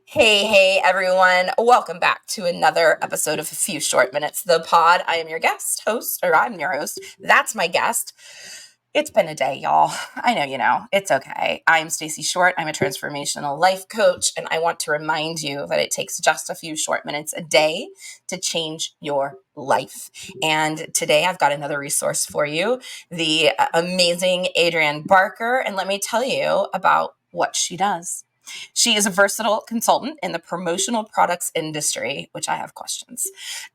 Hey, everyone. Welcome back to another episode of A Few Short Minutes, the pod. I am your I'm your host. That's my guest. It's been a day, y'all. I know you know. It's okay. I'm Stacey Short. I'm a transformational life coach, and I want to remind you that it takes just a few short minutes a day to change your life. And today I've got another resource for you, the amazing Adrienne Barker. And let me tell you about what she does. She is a versatile consultant in the promotional products industry, which I have questions.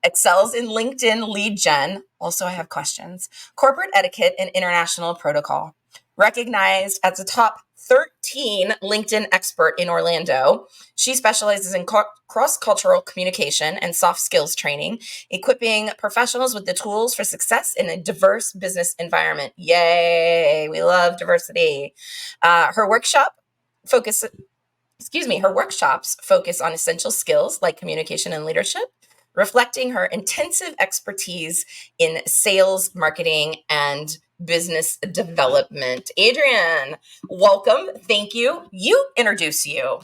Excels in LinkedIn lead gen. Also, I have questions. Corporate etiquette and international protocol. Recognized as a top 13 LinkedIn expert in Orlando, she specializes in cross-cultural communication and soft skills training, equipping professionals with the tools for success in a diverse business environment. Yay, we love diversity. Her workshops focus on essential skills like communication and leadership, reflecting her intensive expertise in sales, marketing, and business development. Adrienne, welcome. Thank you. You introduce you.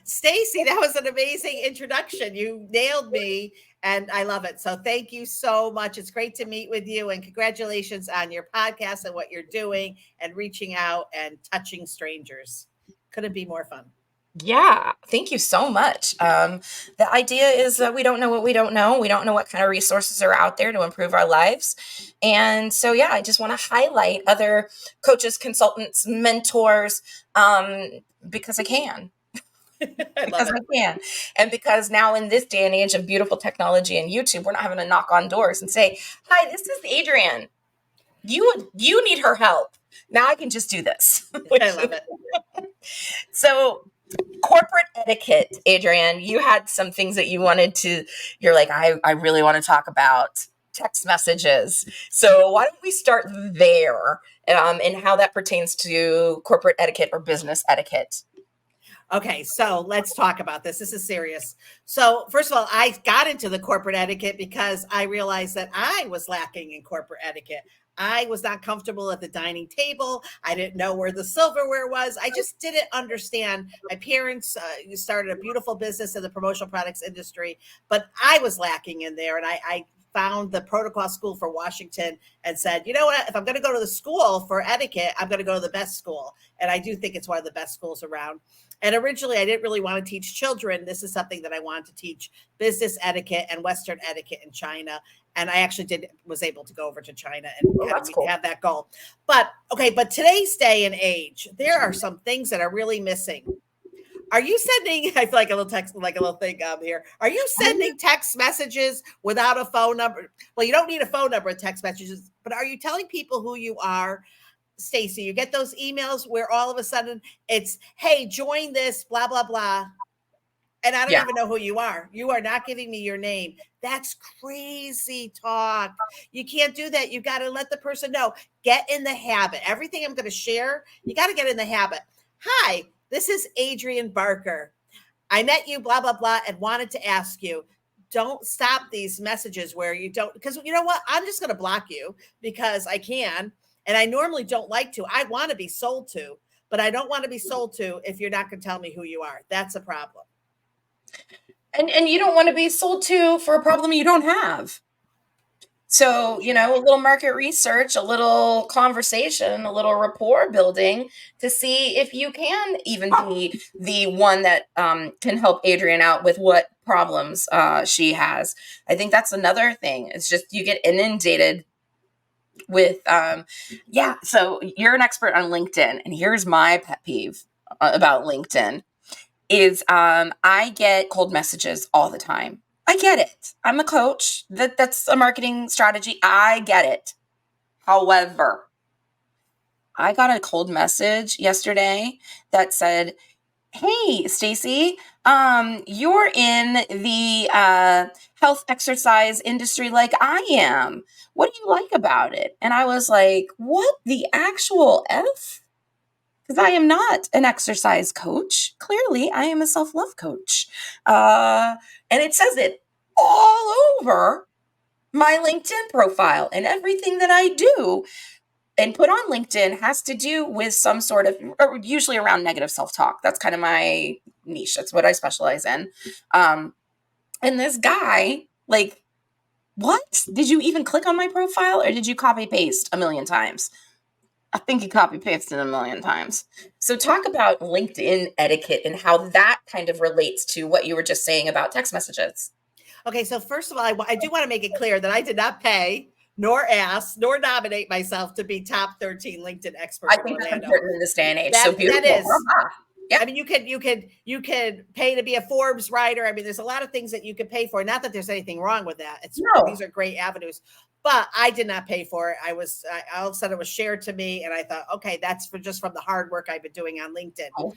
Stacey, that was an amazing introduction. You nailed me, and I love it. So thank you so much. It's great to meet with you, and congratulations on your podcast and what you're doing and reaching out and touching strangers. Couldn't be more fun. Yeah, thank you so much. The idea is that we don't know what we don't know. We don't know what kind of resources are out there to improve our lives. And so, yeah, I just want to highlight other coaches, consultants, mentors, because I can. Because I can. And because now in this day and age of beautiful technology and YouTube, we're not having to knock on doors and say, "Hi, this is Adrienne. You need her help." Now I can just do this. I love it. So corporate etiquette, Adrienne, you had some things that you're like, I really want to talk about text messages. So why don't we start there and how that pertains to corporate etiquette or business etiquette? Okay, so let's talk about this. This is serious. So, first of all, I got into the corporate etiquette because I realized that I was lacking in corporate etiquette. I was not comfortable at the dining table. I didn't know where the silverware was. I just didn't understand. My parents started a beautiful business in the promotional products industry, but I was lacking in there. And I found the protocol school for Washington and said, you know what, if I'm going to go to the school for etiquette, I'm going to go to the best school. And I do think it's one of the best schools around. And originally, I didn't really want to teach children. This is something that I wanted to teach: business etiquette and Western etiquette in China. And I actually was able to go over to China and Cool. have that goal. But today's day and age, there are some things that are really missing. Are you sending, I feel like a little text, like a little thing here. Are you sending text messages without a phone number? Well, you don't need a phone number in text messages, but are you telling people who you are? Stacey, you get those emails where all of a sudden it's, hey, join this, blah, blah, blah. And I don't even know who you are. You are not giving me your name. That's crazy talk. You can't do that. You got to let the person know. Get in the habit. Everything I'm going to share, you got to get in the habit. Hi, this is Adrienne Barker. I met you, blah, blah, blah, and wanted to ask you, don't stop these messages where you don't, because you know what? I'm just going to block you because I can. And I normally don't like to. I want to be sold to, but I don't want to be sold to if you're not going to tell me who you are. That's a problem. And you don't want to be sold to for a problem you don't have. So, a little market research, a little conversation, a little rapport building to see if you can even be the one that can help Adrienne out with what problems she has. I think that's another thing. It's just you get inundated with, so you're an expert on LinkedIn. And here's my pet peeve about LinkedIn is I get cold messages all the time. I get it. I'm a coach. That's a marketing strategy. I get it. However, I got a cold message yesterday that said, "Hey, Stacey, you're in the health exercise industry like I am. What do you like about it?" And I was like, "What the actual F?" Because I am not an exercise coach. Clearly, I am a self-love coach. And it says it all over my LinkedIn profile, and everything that I do and put on LinkedIn has to do with some sort of, or usually around negative self-talk. That's kind of my niche. That's what I specialize in. Um, and this guy, like, what? Did you even click on my profile or did you copy paste a million times? I think you copy pasted a million times. So talk about LinkedIn etiquette and how that kind of relates to what you were just saying about text messages. Okay, so first of all, I do want to make it clear that I did not pay, nor ask, nor nominate myself to be top 13 LinkedIn expert I in think that's Orlando. important in this day and age. So That beautiful. is. Uh-huh. Yep. I mean, you could pay to be a Forbes writer. I mean, there's a lot of things that you could pay for. Not that there's anything wrong with that. These No. are great avenues, but I did not pay for it. All of a sudden it was shared to me, and I thought, okay, that's just from the hard work I've been doing on LinkedIn. Oh.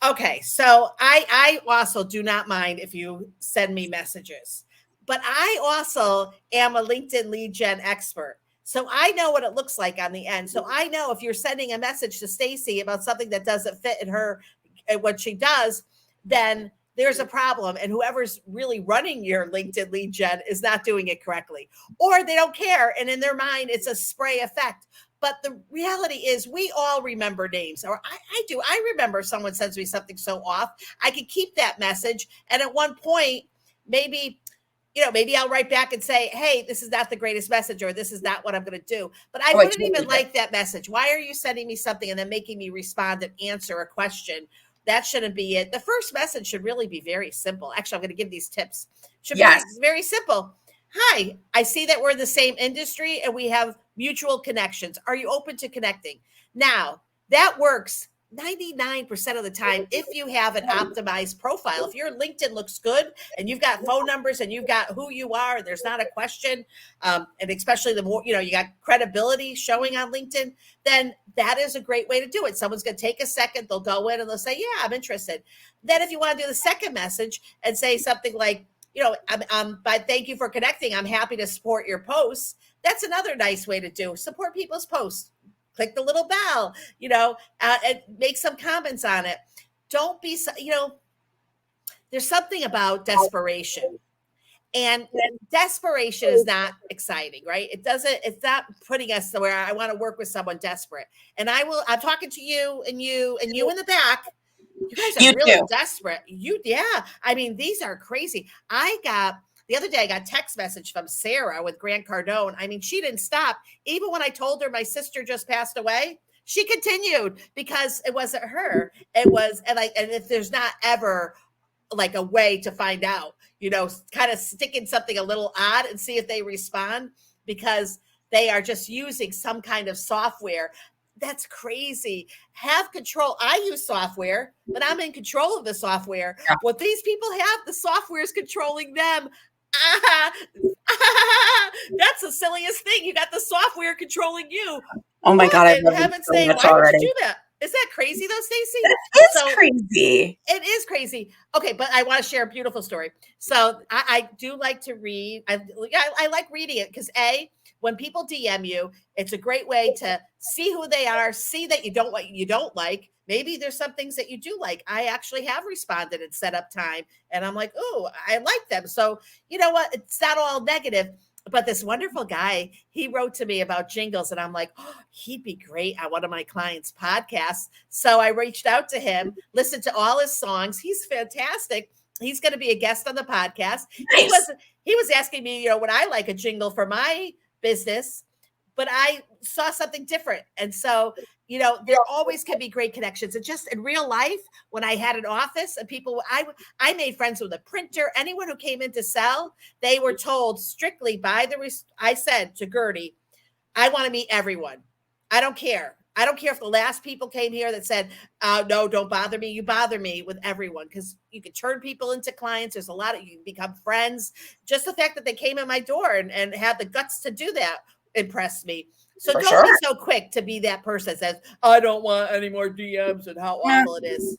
Okay, so I also do not mind if you send me messages, but I also am a LinkedIn lead gen expert. So I know what it looks like on the end. So I know if you're sending a message to Stacy about something that doesn't fit in her what she does, then there's a problem. And whoever's really running your LinkedIn lead gen is not doing it correctly, or they don't care. And in their mind, it's a spray effect. But the reality is, we all remember names, or I do. I remember someone sends me something so off. I could keep that message. And at one point, maybe maybe I'll write back and say, hey, this is not the greatest message, or this is not what I'm going to do. But I Oh, I wouldn't totally even get it. like that message. Why are you sending me something and then making me respond and answer a question? That shouldn't be it. The first message should really be very simple. Actually, I'm going to give these tips. Should Yes. be very simple. Hi, I see that we're in the same industry and we have mutual connections. Are you open to connecting? Now, that works 99% of the time if you have an optimized profile. If your LinkedIn looks good and you've got phone numbers and you've got who you are, there's not a question, and especially the more, you got credibility showing on LinkedIn, then that is a great way to do it. Someone's going to take a second, they'll go in and they'll say, yeah, I'm interested. Then if you want to do the second message and say something like, but thank you for connecting. I'm happy to support your posts. That's another nice way to do support people's posts. Click the little bell, and make some comments on it. Don't be, there's something about desperation. And desperation is not exciting, right? It's not putting us where I want to work with someone desperate. And I'm talking to you and you in the back. You guys are You really too. desperate. Yeah. I mean, these are crazy. The other day I got a text message from Sarah with Grant Cardone. I mean, she didn't stop. Even when I told her my sister just passed away, she continued because it wasn't her. It was, and if there's not ever like a way to find out, kind of stick in something a little odd and see if they respond, because they are just using some kind of software. That's crazy. Have control. I use software, but I'm in control of the software. Yeah. What these people have, the software is controlling them. That's the silliest thing. You got the software controlling you. Oh my What God, I in love it heaven's so name? much Why would you already. do that? Is that crazy though, Stacy? That is So crazy. it is crazy. Okay, but I want to share a beautiful story. So I do like to read. I like reading it because when people DM you, it's a great way to see who they are, see that you don't like. Maybe there's some things that you do like. I actually have responded and set up time, and I'm like, oh, I like them. So you know what? It's not all negative. But this wonderful guy, he wrote to me about jingles, and I'm like, oh, he'd be great on one of my clients' podcasts. So I reached out to him, listened to all his songs. He's fantastic. He's going to be a guest on the podcast. Nice. He was asking me, would I like a jingle for my business? But I saw something different. And so, there always can be great connections. And just in real life, when I had an office and I made friends with a printer, anyone who came in to sell, they were told strictly I said to Gertie, I want to meet everyone. I don't care. I don't care if the last people came here that said, no, don't bother me. You bother me with everyone, because you can turn people into clients. There's a lot of, you can become friends. Just the fact that they came in my door and had the guts to do that impressed me. So For don't sure. be so quick to be that person that says, I don't want any more DMs and how Yeah. awful it is.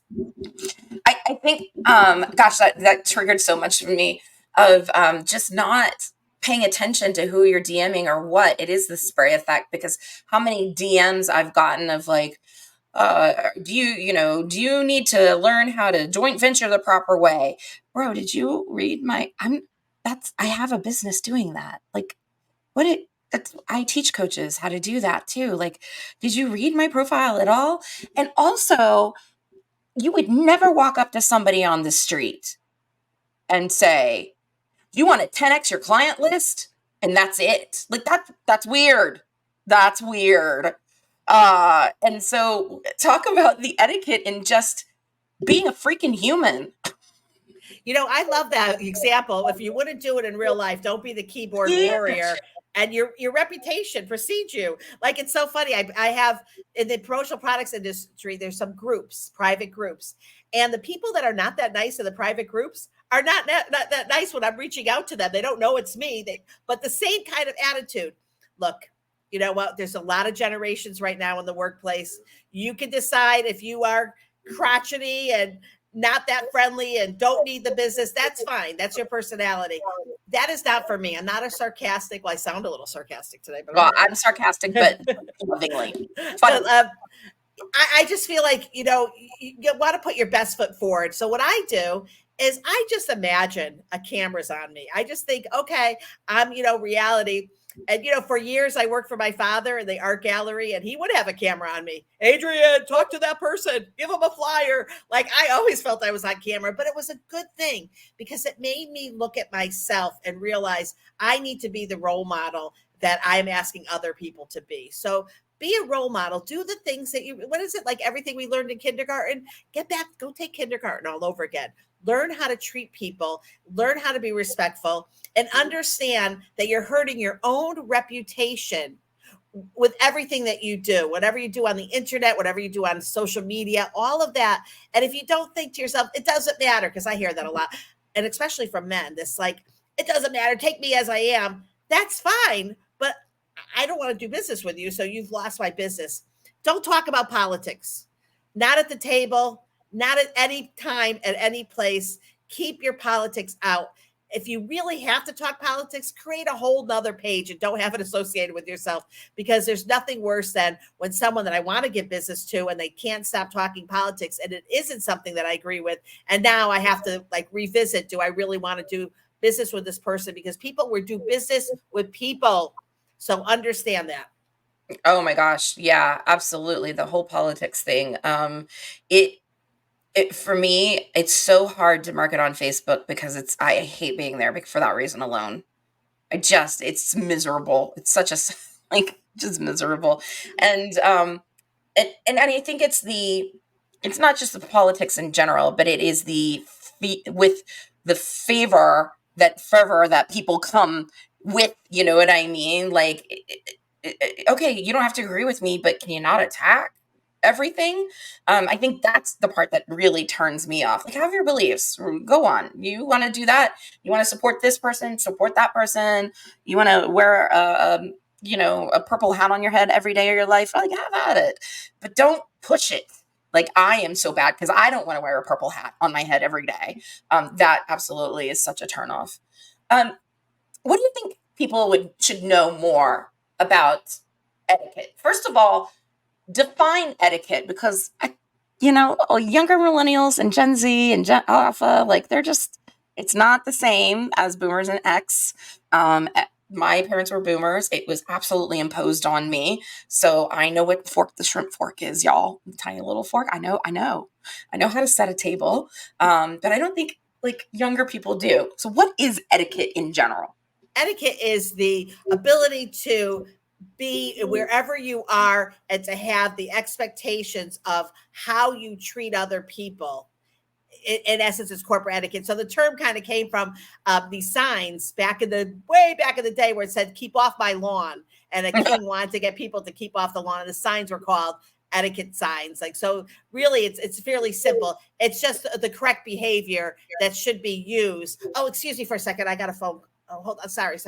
I think, gosh, that triggered so much for me of just not paying attention to who you're DMing or what. It is the spray effect, because how many DMs I've gotten of like, do you need to learn how to joint venture the proper way? Bro, did you read I have a business doing that. Like, I teach coaches how to do that too. Like, did you read my profile at all? And also, you would never walk up to somebody on the street and say, "Do you want to 10x your client list?" And that's it. Like that's weird. That's weird. And so talk about the etiquette in just being a freaking human. I love that example. If you wouldn't do it in real life, don't be the keyboard Yeah. warrior, and your reputation precedes you. Like, it's so funny. I have, in the promotional products industry, there's some groups, private groups, and the people that are not that nice in the private groups are not that nice when I'm reaching out to them. They don't know it's me. But the same kind of attitude. Look, you know what? There's a lot of generations right now in the workplace. You can decide if you are crotchety and not that friendly and don't need the business. That's fine. That's your personality. That is not for me. I'm not a sarcastic. Well, I sound a little sarcastic today, but I'm Well, not. I'm sarcastic, but lovingly. But Funny. I just feel like, you want to put your best foot forward. So what I do is I just imagine a camera's on me. I just think, okay, I'm, reality. And, for years I worked for my father in the art gallery, and he would have a camera on me. Adrienne, talk to that person, give him a flyer. Like, I always felt I was on camera, but it was a good thing because it made me look at myself and realize I need to be the role model that I'm asking other people to be. So be a role model. Do the things that what is it, like everything we learned in kindergarten? Get back, go take kindergarten all over again. Learn how to treat people, learn how to be respectful, and understand that you're hurting your own reputation with everything that you do, whatever you do on the internet, whatever you do on social media, all of that. And if you don't think to yourself, it doesn't matter, because I hear that a lot, and especially from men, this like, it doesn't matter, take me as I am. That's fine, but I don't want to do business with you, so you've lost my business. Don't talk about politics. Not at the table, not at any time, at any place. Keep your politics out. If you really have to talk politics, create a whole nother page and don't have it associated with yourself, because there's nothing worse than when someone that I want to give business to and they can't stop talking politics and it isn't something that I agree with. And now I have to like revisit, do I really want to do business with this person? Because people will do business with people. So understand that. Oh my gosh. Yeah, absolutely. The whole politics thing. It for me, it's so hard to market on Facebook because I hate being there for that reason alone. It's miserable. It's such a like just miserable. And and I think it's not just the politics in general, but it is with the fervor that people come with, you know what I mean? Like, okay, you don't have to agree with me, but can you not attack everything? I think that's the part that really turns me off. Like, have your beliefs, go on. You want to do that? You want to support this person, support that person. You want to wear a purple hat on your head every day of your life, like have at it, but don't push it. Like, I am so bad because I don't want to wear a purple hat on my head every day. That absolutely is such a turnoff. Um, what do you think people should know more about etiquette? First of all, define etiquette, because younger millennials and Gen Z and Gen Alpha, like it's not the same as boomers and X. My parents were boomers. It was absolutely imposed on me. So I know what fork the shrimp fork is, y'all. Tiny little fork. I know how to set a table. But I don't think like younger people do. So what is etiquette in general? Etiquette is the ability to be wherever you are and to have the expectations of how you treat other people. In essence, it's corporate etiquette. So the term kind of came from these signs way back in the day where it said "keep off my lawn," and a king wanted to get people to keep off the lawn, and the signs were called etiquette signs. Like, so really, it's fairly simple. It's just the correct behavior that should be used. Oh, excuse me for a second. I got a phone. Oh, hold on. Sorry.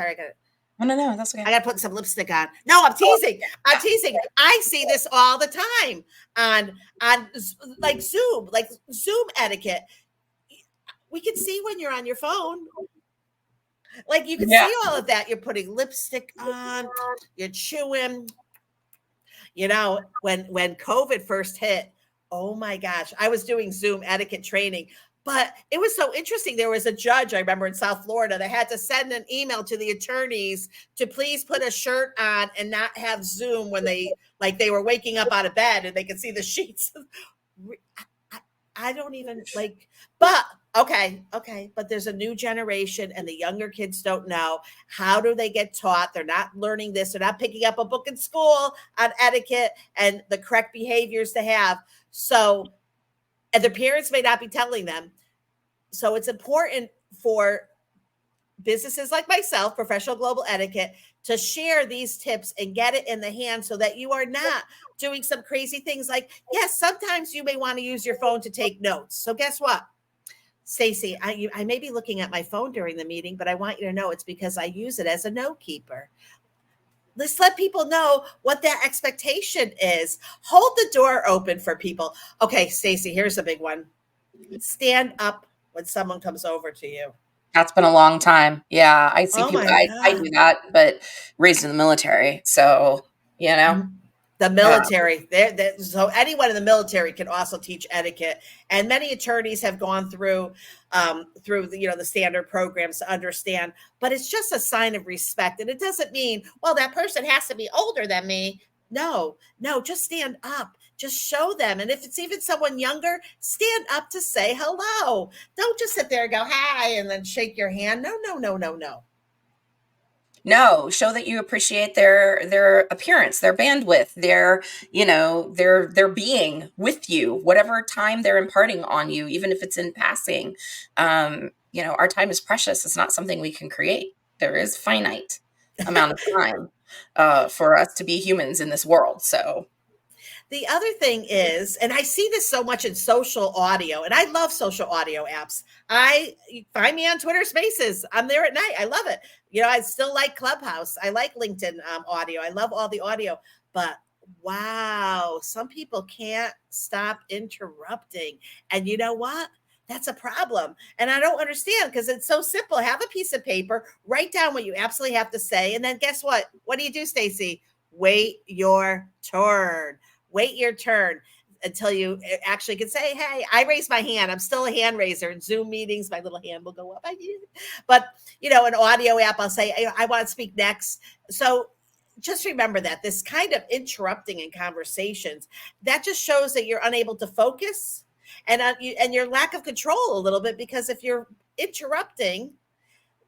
Oh, no, that's okay. I got to put some lipstick on. No, I'm teasing. I'm teasing. I see this all the time on like Zoom etiquette. We can see when you're on your phone. Like, you can Yeah. see all of that. You're putting lipstick on, you're chewing. When COVID first hit, oh my gosh, I was doing Zoom etiquette training. But it was so interesting. There was a judge, I remember, in South Florida that had to send an email to the attorneys to please put a shirt on and not have Zoom when they were waking up out of bed and they could see the sheets. I don't even like, but okay, but there's a new generation and the younger kids don't know. How do they get taught? They're not learning this. They're not picking up a book in school on etiquette and the correct behaviors to have. So, and their parents may not be telling them. So it's important for businesses like myself, Professional Global Etiquette, to share these tips and get it in the hand so that you are not doing some crazy things like, yes, sometimes you may want to use your phone to take notes. So guess what? Stacy, I may be looking at my phone during the meeting, but I want you to know it's because I use it as a note keeper. Let's let people know what that expectation is. Hold the door open for people. Okay, Stacy, here's a big one. Stand up when someone comes over to you. That's been a long time. Yeah, I see Oh people. my I do God. that, but raised in the military, so The uh, military, so anyone in the military can also teach etiquette, and many attorneys have gone through the standard programs to understand. But it's just a sign of respect, and it doesn't mean, well, that person has to be older than me. No, no, just stand up, just show them, and if it's even someone younger, stand up to say hello. Don't just sit there and go hi and then shake your hand. No, no, no, no, no. no, show that you appreciate their appearance, their bandwidth, their being with you, whatever time they're imparting on you, even if it's in passing. Our time is precious. It's not something we can create. There is finite amount of time for us to be humans in this world. So The other thing is, and I see this so much in social audio, and I love social audio apps. I find me on Twitter Spaces. I'm there at night. I love it. I still like Clubhouse. I like LinkedIn audio. I love all the audio. But wow, some people can't stop interrupting. And you know what? That's a problem. And I don't understand because it's so simple. Have a piece of paper, write down what you absolutely have to say. And then guess what? What do you do, Stacy? Wait your turn. Wait your turn until you actually can say, hey, I raised my hand. I'm still a hand raiser. In Zoom meetings, my little hand will go up. But, an audio app, I'll say, I want to speak next. So just remember that this kind of interrupting in conversations, that just shows that you're unable to focus and your lack of control a little bit, because if you're interrupting,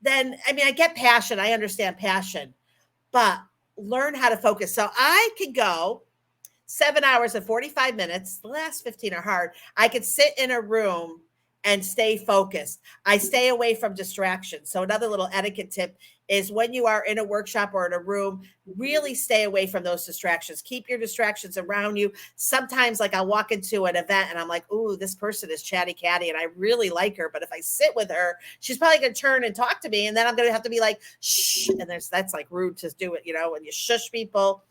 then, I get passion. I understand passion, but learn how to focus. So I can go 7 hours and 45 minutes. The last 15 are hard. I could sit in a room and stay focused. I stay away from distractions. So another little etiquette tip is when you are in a workshop or in a room, really stay away from those distractions. Keep your distractions around you. Sometimes, like, I'll walk into an event and I'm like, ooh, this person is chatty catty and I really like her. But if I sit with her, she's probably going to turn and talk to me. And then I'm going to have to be like, shh. And that's like rude to do it, when you shush people,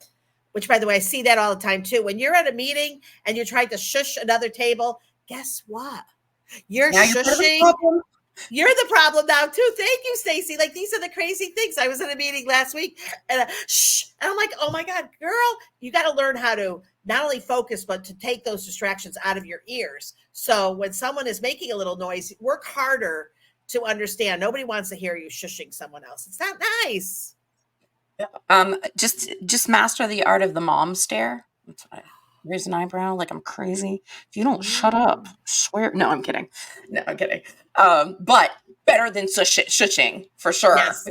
which, by the way, I see that all the time too. When you're at a meeting and you're trying to shush another table, guess what? You're now you're part of the shushing. problem. You're the problem now too. Thank you, Stacy. Like, these are the crazy things. I was in a meeting last week and shh, and I'm like, oh my God, girl, you got to learn how to not only focus, but to take those distractions out of your ears. So when someone is making a little noise, work harder to understand. Nobody wants to hear you shushing someone else. It's not nice. Just master the art of the mom stare. That's what I raise an eyebrow like I'm crazy. If you don't shut up, Mm. swear. No, I'm kidding. No, I'm kidding. But better than shushing for sure. Yes.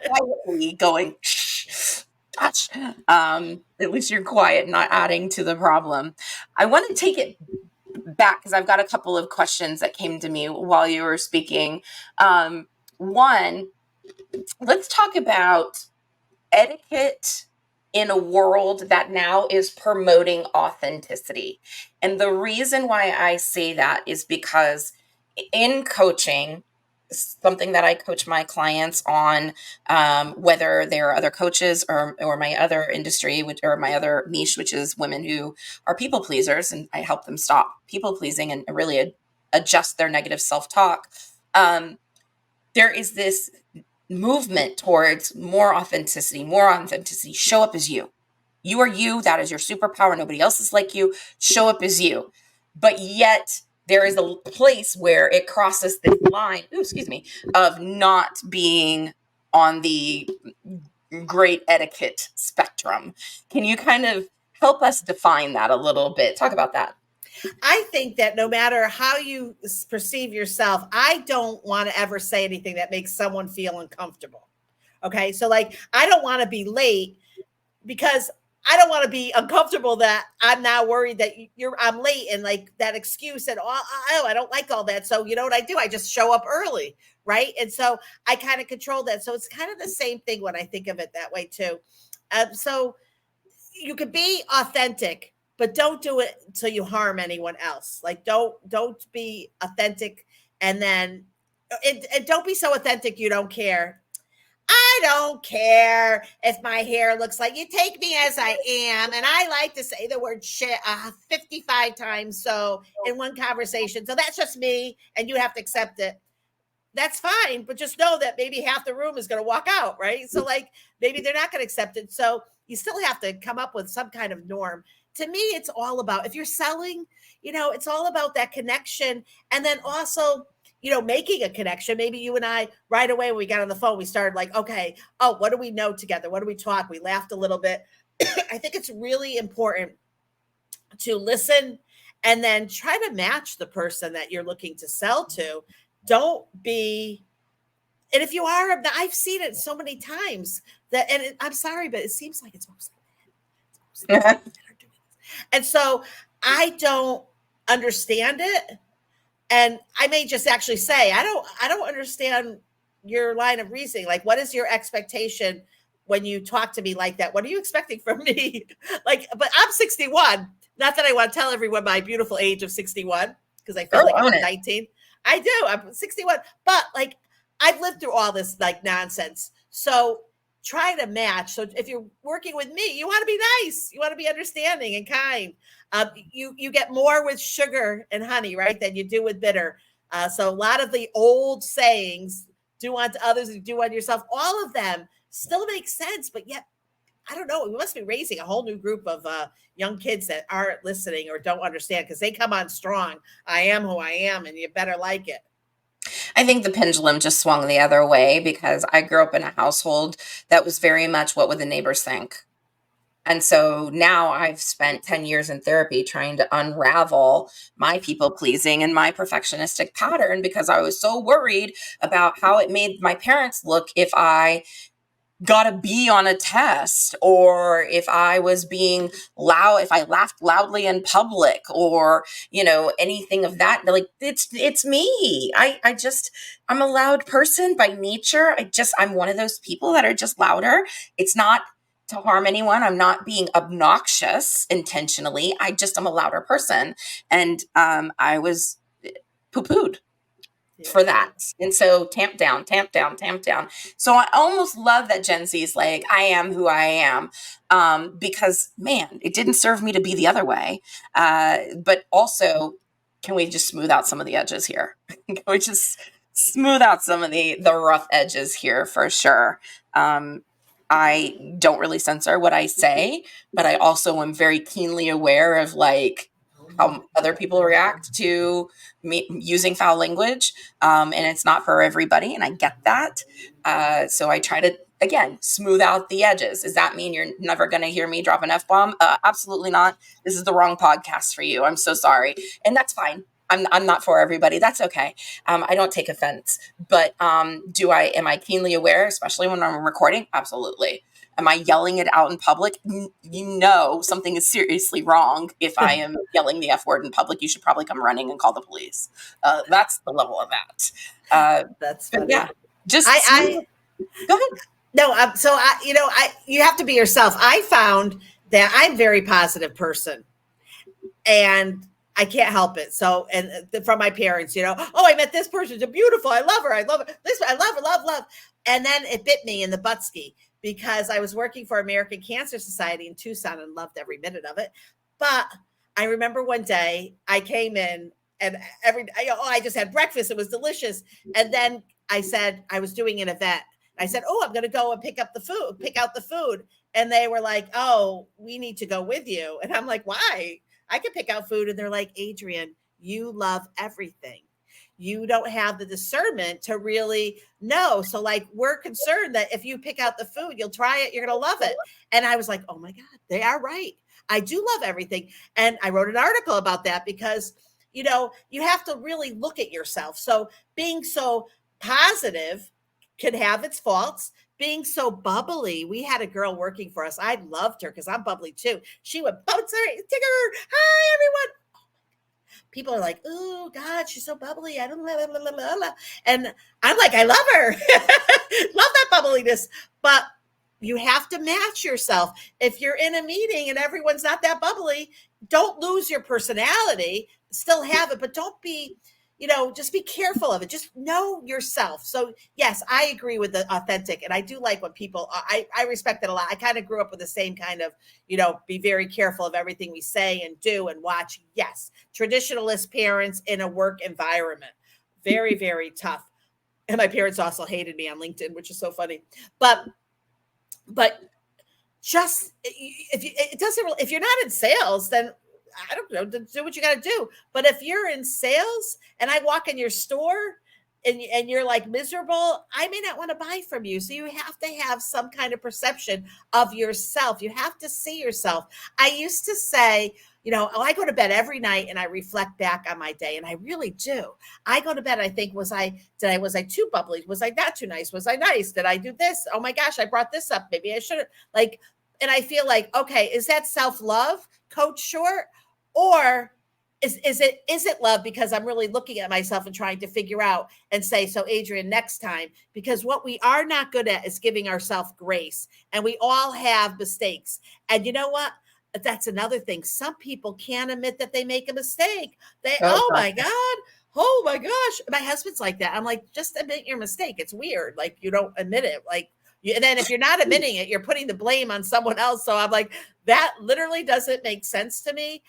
Quietly going shh, touch. At least you're quiet, not adding to the problem. I want to take it back because I've got a couple of questions that came to me while you were speaking. One, let's talk about etiquette in a world that now is promoting authenticity. And the reason why I say that is because in coaching, something that I coach my clients on, whether they're other coaches or my other industry, or my other niche, which is women who are people pleasers, and I help them stop people pleasing and really adjust their negative self-talk. There is this movement towards more authenticity, show up as you. You are you. That is your superpower. Nobody else is like you. Show up as you. But yet there is a place where it crosses this line, excuse me, of not being on the great etiquette spectrum. Can you kind of help us define that a little bit? Talk about that. I think that no matter how you perceive yourself, I don't want to ever say anything that makes someone feel uncomfortable. Okay. So, like, I don't want to be late because I don't want to be uncomfortable that I'm now worried that I'm late and like that excuse and oh, I don't like all that. So, you know what I do? I just show up early. Right. And so I kind of control that. So it's kind of the same thing when I think of it that way too. So you could be authentic, but don't do it until you harm anyone else. Like don't be authentic and then and don't be so authentic you don't care. I don't care if my hair looks like you take me as I am. And I like to say the word shit 55 times so in one conversation. So that's just me, and you have to accept it. That's fine, but just know that maybe half the room is going to walk out, right? So, like, maybe they're not going to accept it. So, you still have to come up with some kind of norm. To me, it's all about if you're selling, it's all about that connection. And then also, making a connection. Maybe you and I, right away when we got on the phone, we started like, okay, oh, what do we know together? What do we talk? We laughed a little bit. I think it's really important to listen and then try to match the person that you're looking to sell to. Don't be, and if you are, I've seen it so many times that, and I'm sorry, but it seems like it's mostly men. That are doing this. And so I don't understand it. And I may just actually say, I don't understand your line of reasoning. Like, what is your expectation when you talk to me like that? What are you expecting from me? Like, but I'm 61. Not that I want to tell everyone my beautiful age of 61, because I feel like I'm 19. I do. I'm 61. But like, I've lived through all this like nonsense. So try to match. So if you're working with me, you want to be nice. You want to be understanding and kind. You get more with sugar and honey, right, than you do with bitter. So a lot of the old sayings, do unto others and do unto yourself, all of them still make sense. But yet, I don't know. We must be raising a whole new group of young kids that aren't listening or don't understand because they come on strong. I am who I am, and you better like it. I think the pendulum just swung the other way because I grew up in a household that was very much what would the neighbors think. And so now I've spent 10 years in therapy trying to unravel my people pleasing and my perfectionistic pattern because I was so worried about how it made my parents look if I got a B on a test, or if I was being loud, if I laughed loudly in public, or, anything of that. Like, it's me. I'm a loud person by nature. I'm one of those people that are just louder. It's not to harm anyone. I'm not being obnoxious intentionally. I'm a louder person. And I was poo-pooed for that. And so tamp down, tamp down, tamp down. So I almost love that Gen Z is like, I am who I am. Because man, it didn't serve me to be the other way. But also, can we just smooth out some of the edges here? Can we just smooth out some of the rough edges here for sure? I don't really censor what I say, but I also am very keenly aware of like how other people react to me using foul language. And it's not for everybody. And I get that. So I try to, again, smooth out the edges. Does that mean you're never going to hear me drop an F-bomb? Absolutely not. This is the wrong podcast for you. I'm so sorry. And that's fine. I'm not for everybody. That's okay. I don't take offense, but am I keenly aware, especially when I'm recording? Absolutely. Am I yelling it out in public? Something is seriously wrong. If I am yelling the F word in public, you should probably come running and call the police. That's the level of that. That's funny. Yeah, just go ahead. No, you have to be yourself. I found that I'm a very positive person, and I can't help it. So, and from my parents, oh, I met this person. She's beautiful. I love her. I love her. I love her. Love. And then it bit me in the buttski because I was working for American Cancer Society in Tucson and loved every minute of it. But I remember one day I came in and I just had breakfast. It was delicious. And then I said, I was doing an event. I said, oh, I'm going to go and pick out the food. And they were like, oh, we need to go with you. And I'm like, why? I can pick out food. And they're like, Adrienne, you love everything. You don't have the discernment to really know. So like, we're concerned that if you pick out the food, you'll try it, you're going to love it. And I was like, oh my God, they are right. I do love everything. And I wrote an article about that because, you have to really look at yourself. So being so positive can have its faults. Being so bubbly, we had a girl working for us. I loved her because I'm bubbly too. She would bounce her, Tigger, hi everyone. People are like, oh God, she's so bubbly. I don't blah, blah, blah, blah, blah. And I'm like, I love her. Love that bubbliness. But you have to match yourself. If you're in a meeting and everyone's not that bubbly, don't lose your personality. Still have it, but don't be, just be careful of it. Just know yourself. So yes, I agree with the authentic. And I do like when people, I respect it a lot. I kind of grew up with the same kind of, be very careful of everything we say and do and watch. Yes. Traditionalist parents in a work environment. Very, very tough. And my parents also hated me on LinkedIn, which is so funny. But just if it doesn't really, if you're not in sales, then I don't know, do what you got to do. But if you're in sales and I walk in your store and you're like miserable, I may not want to buy from you. So you have to have some kind of perception of yourself. You have to see yourself. I used to say, I go to bed every night and I reflect back on my day, and I really do. I go to bed, I think, was I too bubbly? Was I not too nice? Was I nice? Did I do this? Oh my gosh, I brought this up. Maybe I shouldn't. And I feel like, okay, is that self-love, Coach Short? Or is it love because I'm really looking at myself and trying to figure out and say, so Adrienne, next time, because what we are not good at is giving ourselves grace, and we all have mistakes. And you know what? That's another thing. Some people can't admit that they make a mistake. Oh Oh God. my God. Oh my gosh. My husband's like that. I'm like, just admit your mistake. It's weird. Like, you don't admit it. And then if you're not admitting it, you're putting the blame on someone else. So I'm like, that literally doesn't make sense to me.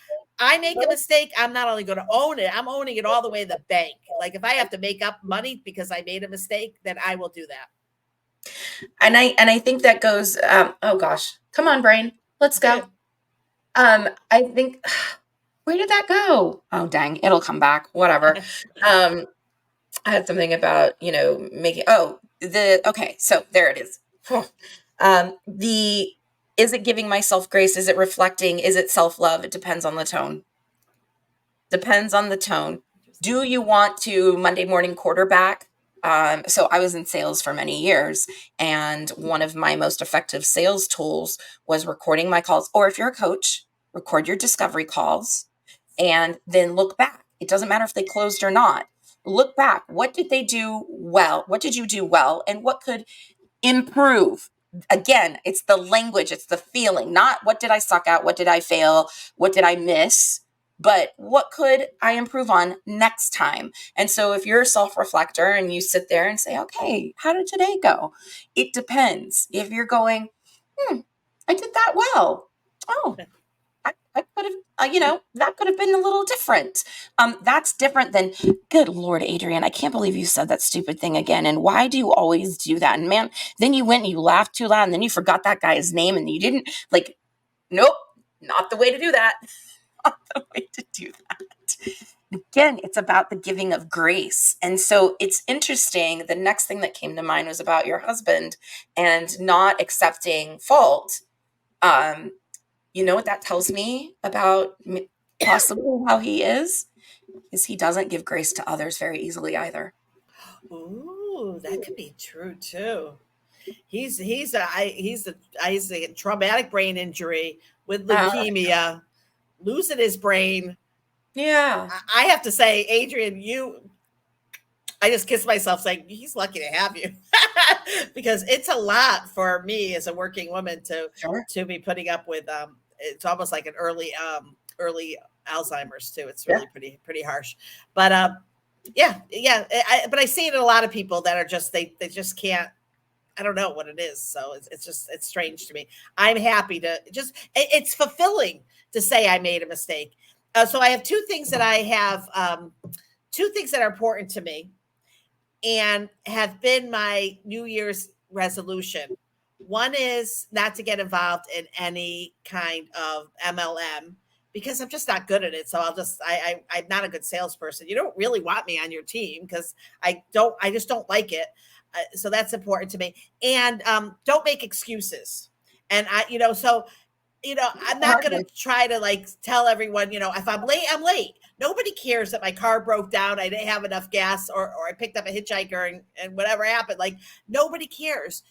I make a mistake, I'm not only going to own it, I'm owning it all the way to the bank. Like if I have to make up money because I made a mistake, then I will do that. And I think that goes, oh gosh, come on, brain, let's go. I think, where did that go? Oh dang, it'll come back. Whatever. Um, I had something about, making, okay, so there it is. The Is it giving myself grace? Is it reflecting? Is it self-love? It depends on the tone. Depends on the tone. Do you want to Monday morning quarterback? So I was in sales for many years, and one of my most effective sales tools was recording my calls. Or if you're a coach, record your discovery calls and then look back. It doesn't matter if they closed or not. Look back. What did they do well? What did you do well? And what could improve? Again, it's the language, it's the feeling, not what did I suck at? What did I fail? What did I miss? But what could I improve on next time? And so if you're a self-reflector and you sit there and say, okay, how did today go? It depends. If you're going, I did that well. Oh, I could have, that could have been a little different. That's different than, good Lord, Adrienne, I can't believe you said that stupid thing again. And why do you always do that? And man, then you went and you laughed too loud and then you forgot that guy's name and you didn't nope, not the way to do that. Not the way to do that. Again, it's about the giving of grace. And so it's interesting. The next thing that came to mind was about your husband and not accepting fault. You know what that tells me about possibly how he is he doesn't give grace to others very easily either. Ooh, that could be true too. He's a traumatic brain injury with leukemia, losing his brain. Yeah. I have to say, Adrienne, I just kiss myself saying he's lucky to have you because it's a lot for me as a working woman Sure. to be putting up with. It's almost like an early Alzheimer's too. It's Yeah. really pretty harsh, but yeah. But I see it in a lot of people that are just they just can't. I don't know what it is. So it's strange to me. I'm happy to it's fulfilling to say I made a mistake. So I have two things that I have, two things that are important to me and have been my New Year's resolution. One is not to get involved in any kind of MLM because I'm just not good at it. So I'm not a good salesperson. You don't really want me on your team because I just don't like it. So that's important to me. And don't make excuses. And so I'm not going to Hardly. try to like tell everyone, if I'm late, I'm late. Nobody cares that my car broke down, I didn't have enough gas, or I picked up a hitchhiker and whatever happened. Like, nobody cares.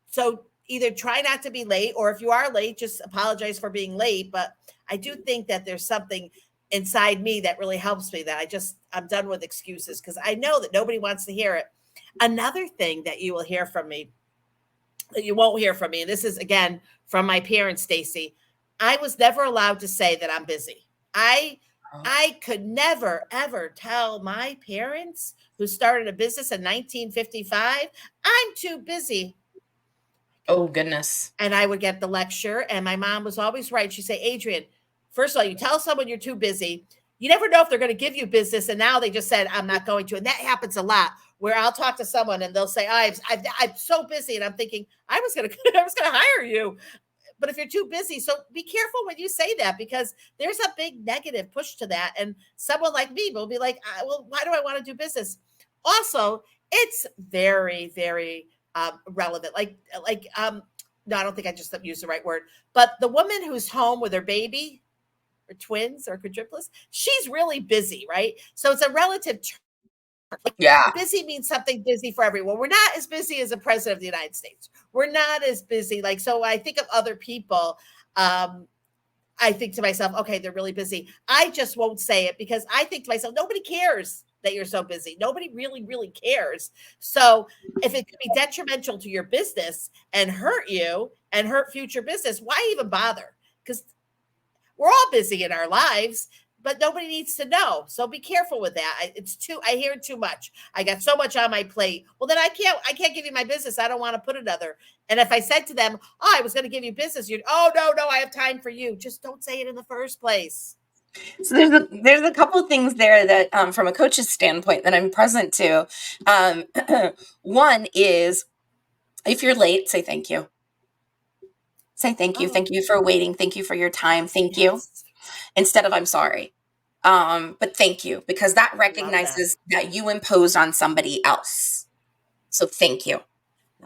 So either try not to be late, or if you are late, just apologize for being late. But I do think that there's something inside me that really helps me, that I'm done with excuses, because I know that nobody wants to hear it. Another thing that you will hear from me, that you won't hear from me, and this is again from my parents, Stacy, I was never allowed to say that I'm busy. I Oh, I could never ever tell my parents, who started a business in 1955, I'm too busy. oh goodness. And I would get the lecture, and my mom was always right. She'd say, Adrienne, first of all, you tell someone you're too busy. You never know if they're going to give you business. And now they just said, I'm not going to. And that happens a lot, where I'll talk to someone and they'll say, I'm so busy. And I'm thinking, I was going to, I was going to hire you. But if you're too busy, so be careful when you say that, because there's a big negative push to that. And someone like me will be like, well, why do I want to do business? Also, it's very, very relevant. No, I don't think I just used the right word. But the woman who's home with her baby, or twins, or quadruplets, she's really busy, right? So it's a relative term. Yeah. Busy means something busy for everyone. We're not as busy as the president of the United States. We're not as busy. Like, so I think of other people. Um, I think to myself, okay, they're really busy. I just won't say it, because I think to myself, nobody cares that you're so busy. Nobody really, really cares. So if it could be detrimental to your business and hurt you and hurt future business, why even bother? Because we're all busy in our lives, but nobody needs to know. So be careful with that. I hear it too much. I got so much on my plate. Well, then I can't give you my business. I don't want to put another. And if I said to them, oh, I was going to give you business, you'd, oh, no, I have time for you. Just don't say it in the first place. So there's a couple things there that, from a coach's standpoint, that I'm present to. Um, One is, if you're late, say thank you. Say thank you. Oh, Thank you for waiting. Thank you for your time. yes, Thank you. yes. Instead of I'm sorry. But thank you, because that Love that. recognizes that you imposed on somebody else. So thank you.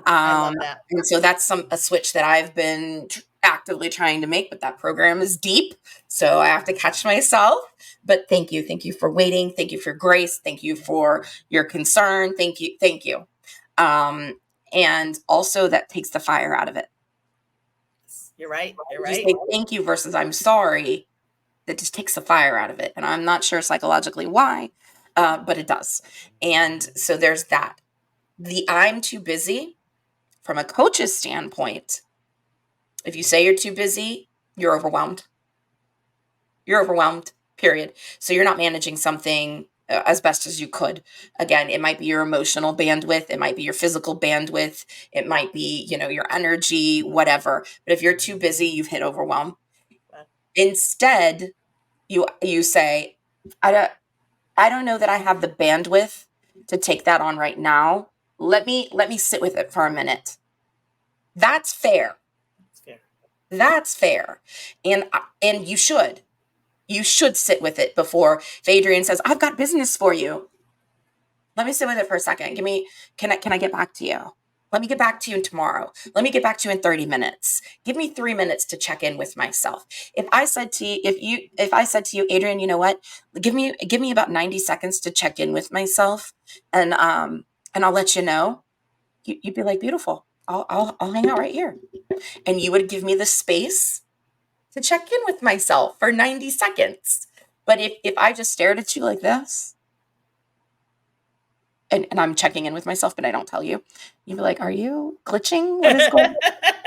I Um, love that. and so that's a switch that I've been actively trying to make, but that program is deep. So I have to catch myself. But thank you. Thank you for waiting. Thank you for grace. Thank you for your concern. Thank you. Thank you. Um, and also that takes the fire out of it. You're right. You're You right. say thank you versus I'm sorry. That just takes the fire out of it. And I'm not sure psychologically why, but it does. And so there's that. The I'm too busy, from a coach's standpoint, if you say you're too busy, you're overwhelmed. You're overwhelmed, period. So you're not managing something as best as you could. Again, it might be your emotional bandwidth, it might be your physical bandwidth, it might be, your energy, whatever. But if you're too busy, you've hit overwhelm. Instead, you say, I don't I don't know that I have the bandwidth to take that on right now. Let me sit with it for a minute. That's fair. It's fair. That's fair. And you should. You should sit with it before, if Adrienne says, "I've got business for you." Let me sit with it for a second. Can I get back to you? Let me get back to you tomorrow. Let me get back to you in 30 minutes. Give me 3 minutes to check in with myself. If I said to you, Adrienne, you know what? Give me about 90 seconds to check in with myself, and I'll let you know. You'd be like, beautiful. I'll hang out right here. And you would give me the space to check in with myself for 90 seconds. But if I just stared at you like this, and I'm checking in with myself, but I don't tell you, you'd be like, are you glitching? What is going on?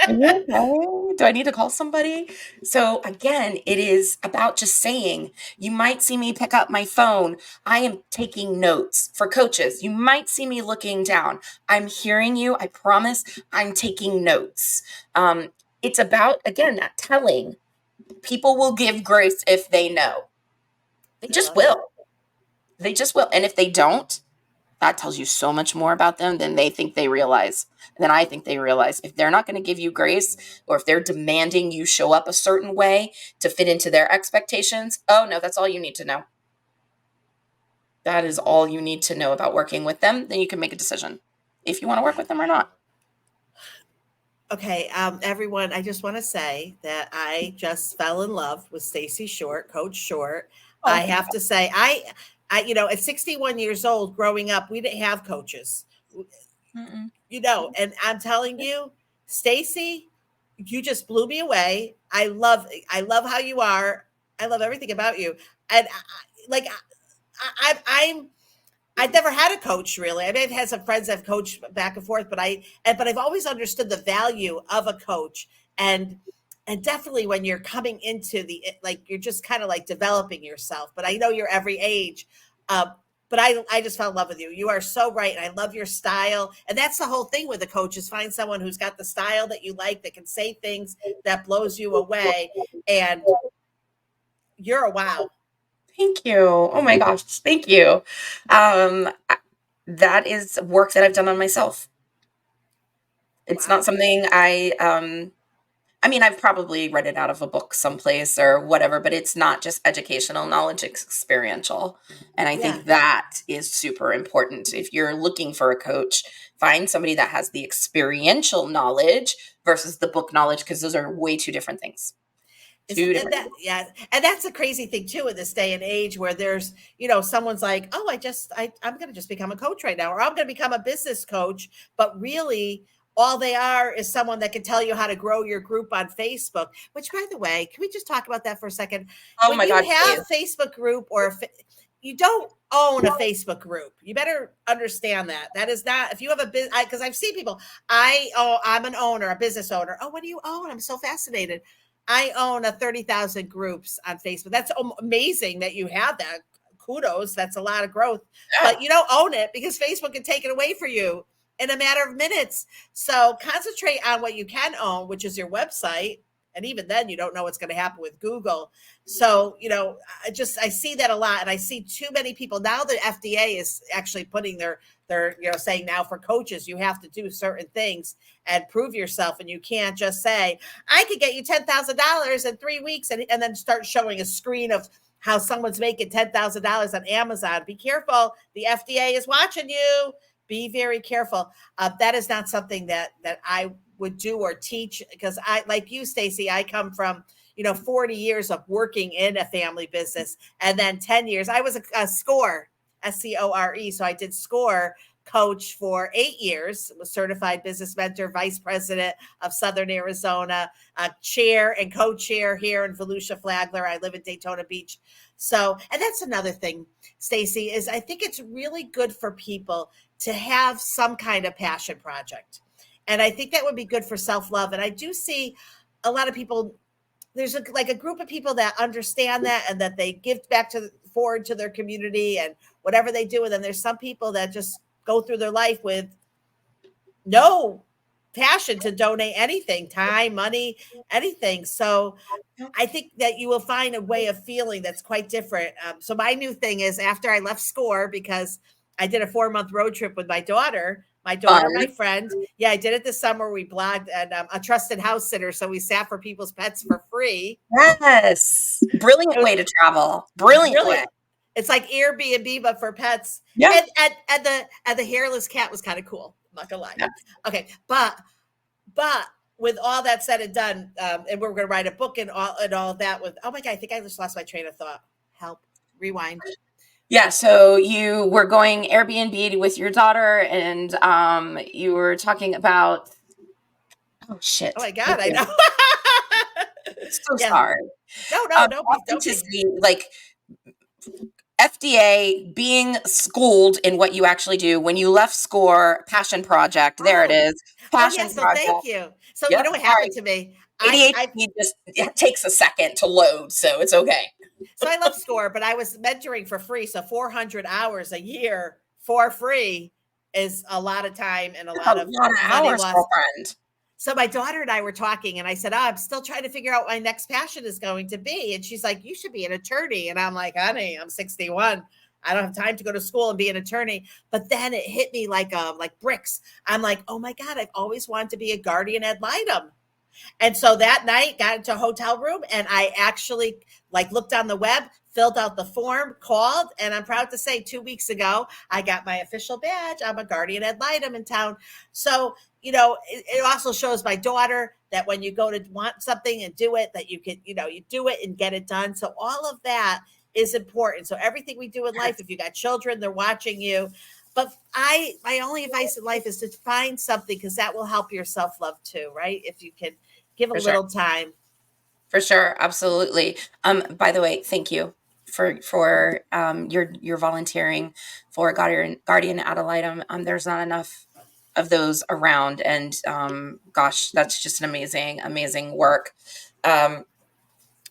Are you okay? Do I need to call somebody? So again, it is about just saying, you might see me pick up my phone. I am taking notes. For coaches, you might see me looking down. I'm hearing you. I promise I'm taking notes. It's about, again, that telling. People will give grace if they know. They I just love that. will. They just will. And if they don't, that tells you so much more about them than they think they realize, than I think they realize. If they're not going to give you grace, or if they're demanding you show up a certain way to fit into their expectations, oh no, that's all you need to know. That is all you need to know about working with them. Then you can make a decision if you want to work with them or not. Okay, everyone, I just want to say that I just fell in love with Stacy Short, Coach Short. Oh, I thank have to say, at 61 years old, growing up, we didn't have coaches, God. Mm-mm. and I'm telling you, Stacy, you just blew me away. I love how you are. I love everything about you, and like I'm I've never had a coach really. I mean, I've had some friends I've coached back and forth, but I've always understood the value of a coach, and and definitely when you're coming into the like you're just kind of like developing yourself. But I know you're every age. Um, but I just fell in love with you. You are so right, and I love your style. And that's the whole thing with a coach is find someone who's got the style that you like, that can say things that blows you away, and you're a wow. Thank you. Oh my gosh, thank you. That is work that I've done on myself. It's not Wow. something I mean, I've probably read it out of a book someplace or whatever, but it's not just educational knowledge, it's experiential. And I Yeah. think that is super important. If you're looking for a coach, find somebody that has the experiential knowledge versus the book knowledge, because those are way two different things. Isn't Two that, different that things. yeah, and that's a crazy thing too in this day and age where there's, someone's like, "Oh, I'm going to just become a coach right now or I'm going to become a business coach," but really all they are is someone that can tell you how to grow your group on Facebook, which by the way, can we just talk about that for a second? Oh When my you God, have please. a Facebook group you don't own a Facebook group. You better understand that. That is not if you have a business because I've seen people, I'm an owner, a business owner. Oh, what do you own? I'm so fascinated. I own a 30,000 groups on Facebook. That's amazing that you have that. Kudos. That's a lot of growth. Yeah. But you don't own it because Facebook can take it away for you in a matter of minutes. So concentrate on what you can own, which is your website. And even then, you don't know what's going to happen with Google. So, I see that a lot. And I see too many people now. The FDA is actually putting their, saying now for coaches, you have to do certain things and prove yourself. And you can't just say, I could get you $10,000 in 3 weeks and then start showing a screen of how someone's making $10,000 on Amazon. Be careful. The FDA is watching you. Be very careful. That is not something that I would do or teach because I, like you, Stacy, I come from 40 years of working in a family business and then 10 years. I was a score, SCORE. So I did score coach for 8 years, was certified business mentor, vice president of Southern Arizona, chair and co-chair here in Volusia Flagler. I live in Daytona Beach. So, and that's another thing, Stacy, is I think it's really good for people to have some kind of passion project. And I think that would be good for self-love. And I do see a lot of people, there's like a group of people that understand that and that they give back to forward to their community and whatever they do. And then there's some people that just go through their life with no passion to donate anything, time, money, anything. So I think that you will find a way of feeling that's quite different. So my new thing is after I left SCORE, because I did a 4 month road trip with my daughter, my Fun. friend. Yeah, I did it this summer. We blogged and a trusted house sitter. So we sat for people's pets for free. Yes. It Brilliant was way to travel. Brilliant way. brilliant. It's like Airbnb, but for pets. Yeah. And the hairless cat was kind of cool. I'm not gonna lie. Yeah. Okay, but with all that said and done, and we're going to write a book and all of that. With oh my god, I think I just lost my train of thought. Help, rewind. Yeah, so you were going Airbnb with your daughter and you were talking about oh Oh shit. my god, Thank I you. know. So Yeah, sorry. no, no, don't be. Authenticity, like FDA being schooled in what you actually do. When you left SCORE, passion project, there it Oh, is. oh Passion yeah. So thank project. you. So you Yep, know what sorry. happened to me? I ADHD just it takes a second to load, so it's okay. so I love SCORE, but I was mentoring for free. So 400 hours a year for free is a lot of time and a That's a lot of lot of money hours, lost. girlfriend. So my daughter and I were talking, and I said, "Oh, I'm still trying to figure out what my next passion is going to be." And she's like, "You should be an attorney." And I'm like, "Honey, I'm 61. I don't have time to go to school and be an attorney." But then it hit me like bricks. I'm like, "Oh my god, I've always wanted to be a guardian ad litem." And so that night, got into a hotel room, and I actually like looked on the web, filled out the form, called, and I'm proud to say 2 weeks ago I got my official badge. I'm a guardian ad litem in town. So it also shows my daughter that when you go to want something and do it, that you can, you do it and get it done. So all of that is important. So everything we do in life, if you got children, they're watching you. But my only advice in life is to find something, because that will help your self love too, right? If you can give a For sure. little time. For sure, absolutely. By the way, thank you for your volunteering for guardian ad litem. There's not enough of those around, and gosh, that's just an amazing work. Um,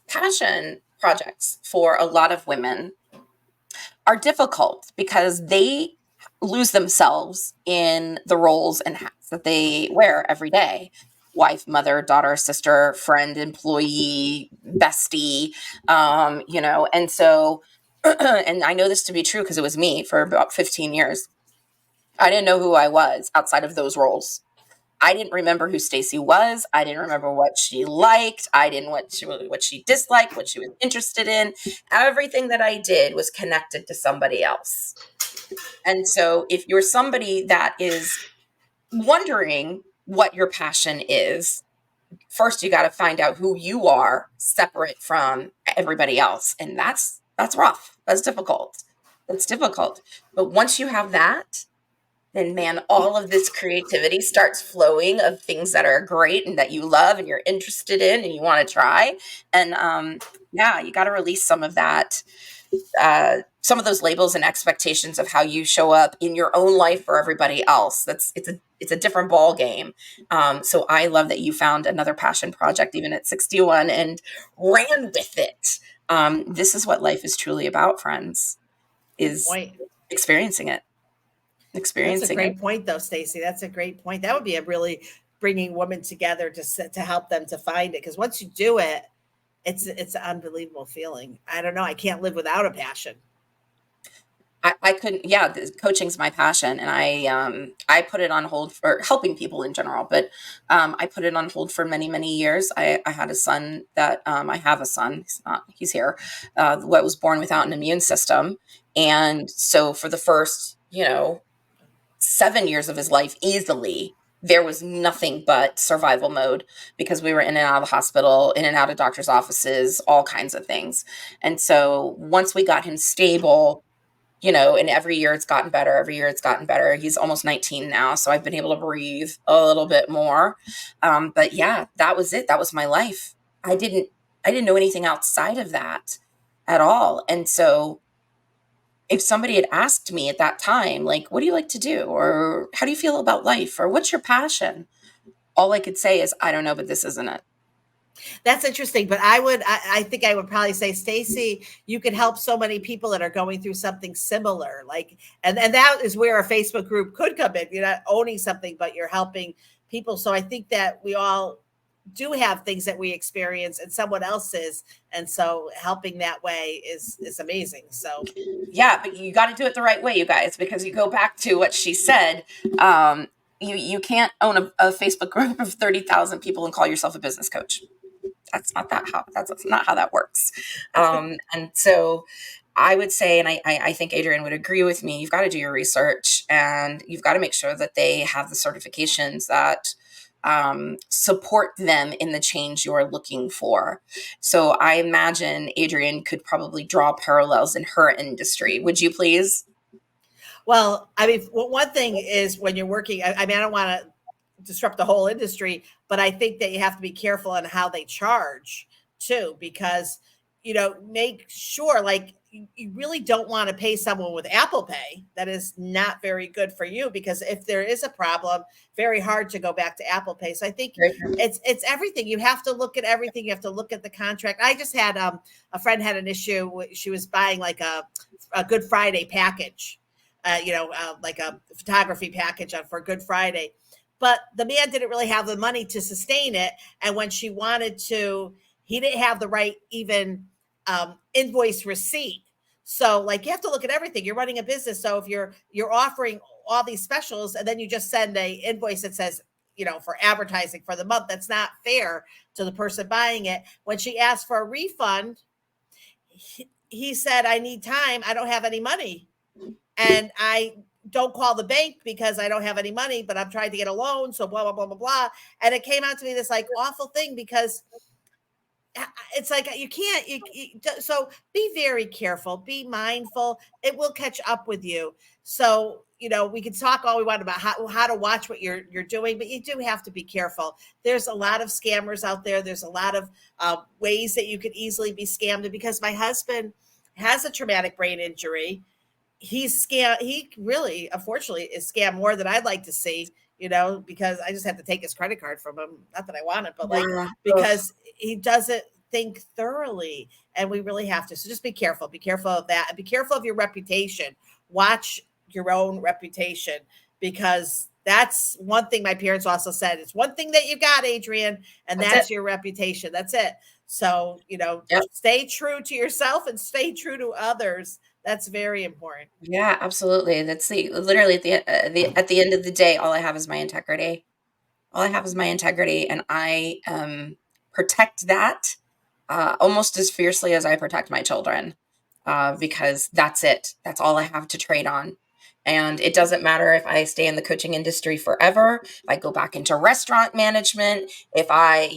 Passion projects for a lot of women are difficult because they lose themselves in the roles and hats that they wear every day: wife, mother, daughter, sister, friend, employee, bestie, and so and I know this to be true because it was me for about 15 years. I didn't know who I was outside of those roles. I didn't remember who Stacy was. I didn't remember what she liked. I didn't what she disliked, what she was interested in. Everything that I did was connected to somebody else. And so if you're somebody that is wondering what your passion is, first you got to find out who you are separate from everybody else. And that's rough. That's difficult. That's difficult. But once you have that, then man, all of this creativity starts flowing of things that are great and that you love and you're interested in and you want to try. And yeah, you got to release some of those labels and expectations of how you show up in your own life for everybody else. It's a different ball game. So I love that you found another passion project even at 61 and ran with it. This is what life is truly about, friends, Good is point. experiencing it. That's a Experiencing it. great point, though, Stacy. That's a great point. That would be a really bringing women together to help them to find it. Because once you do it, it's an unbelievable feeling. I don't know. I can't live without a passion. I couldn't, yeah, coaching's my passion. And I put it on hold for helping people in general, but I put it on hold for many years. I had a son that, I have a son, he's here, what was born without an immune system. And so for the first, 7 years of his life easily, there was nothing but survival mode because we were in and out of the hospital, in and out of doctor's offices, all kinds of things. And so once we got him stable, and every year it's gotten better. Every year it's gotten better. He's almost 19 now, so I've been able to breathe a little bit more. But yeah, that was it. That was my life. I didn't know anything outside of that at all. And so if somebody had asked me at that time, like, what do you like to do? Or how do you feel about life? Or what's your passion? All I could say is, I don't know, but this isn't it. That's interesting, but I think I would probably say, Stacy, you could help so many people that are going through something similar. Like, and that is where a Facebook group could come in. You're not owning something, but you're helping people. So I think that we all do have things that we experience and someone else's. And so helping that way is amazing. So Yeah, but you got to do it the right way, you guys, because you go back to what she said. You can't own a Facebook group of 30,000 people and call yourself a business coach. That's not how that works. And so I would say, and I think Adrienne would agree with me, you've got to do your research and you've got to make sure that they have the certifications that support them in the change you're looking for. So I imagine Adrienne could probably draw parallels in her industry. Would you please? well, I mean, one thing is when you're working, I mean, I don't want to disrupt the whole industry, but I think that you have to be careful on how they charge too, because, make sure like you really don't want to pay someone with Apple Pay. That is not very good for you, because if there is a problem, very hard to go back to Apple Pay. So I think Right. it's everything. You have to look at everything. You have to look at the contract. I just had a friend had an issue. She was buying like a Good Friday package, like a photography package for Good Friday. But the man didn't really have the money to sustain it. And when she wanted to, he didn't have the right even invoice receipt. So like you have to look at everything. You're running a business. So if you're offering all these specials and then you just send a invoice that says for advertising for the month. That's not fair to the person buying it. When she asked for a refund, he said, I need time. I don't have any money. And I don't call the bank because I don't have any money, but I'm trying to get a loan. So blah, blah, blah, blah, blah. And it came out to be this like awful thing because it's like you can't so be very careful, be mindful, it will catch up with you. So we can talk all we want about how to watch what you're doing, but you do have to be careful. There's a lot of scammers out there. There's a lot of ways that you could easily be scammed. And because my husband has a traumatic brain injury, he really unfortunately is scammed more than I'd like to see, because I just have to take his credit card from him. Not that I want it, but like Yeah. because he doesn't think thoroughly, and we really have to. So just be careful. Be careful of that, and be careful of your reputation. Watch your own reputation, because that's one thing my parents also said. It's one thing that you got, Adrienne, and that's your reputation. That's it. So, Yep. stay true to yourself and stay true to others. That's very important. Yeah, absolutely. That's literally at the end of the day, all I have is my integrity. All I have is my integrity, and I protect that almost as fiercely as I protect my children, because that's it. That's all I have to trade on. And it doesn't matter if I stay in the coaching industry forever, if I go back into restaurant management, if I,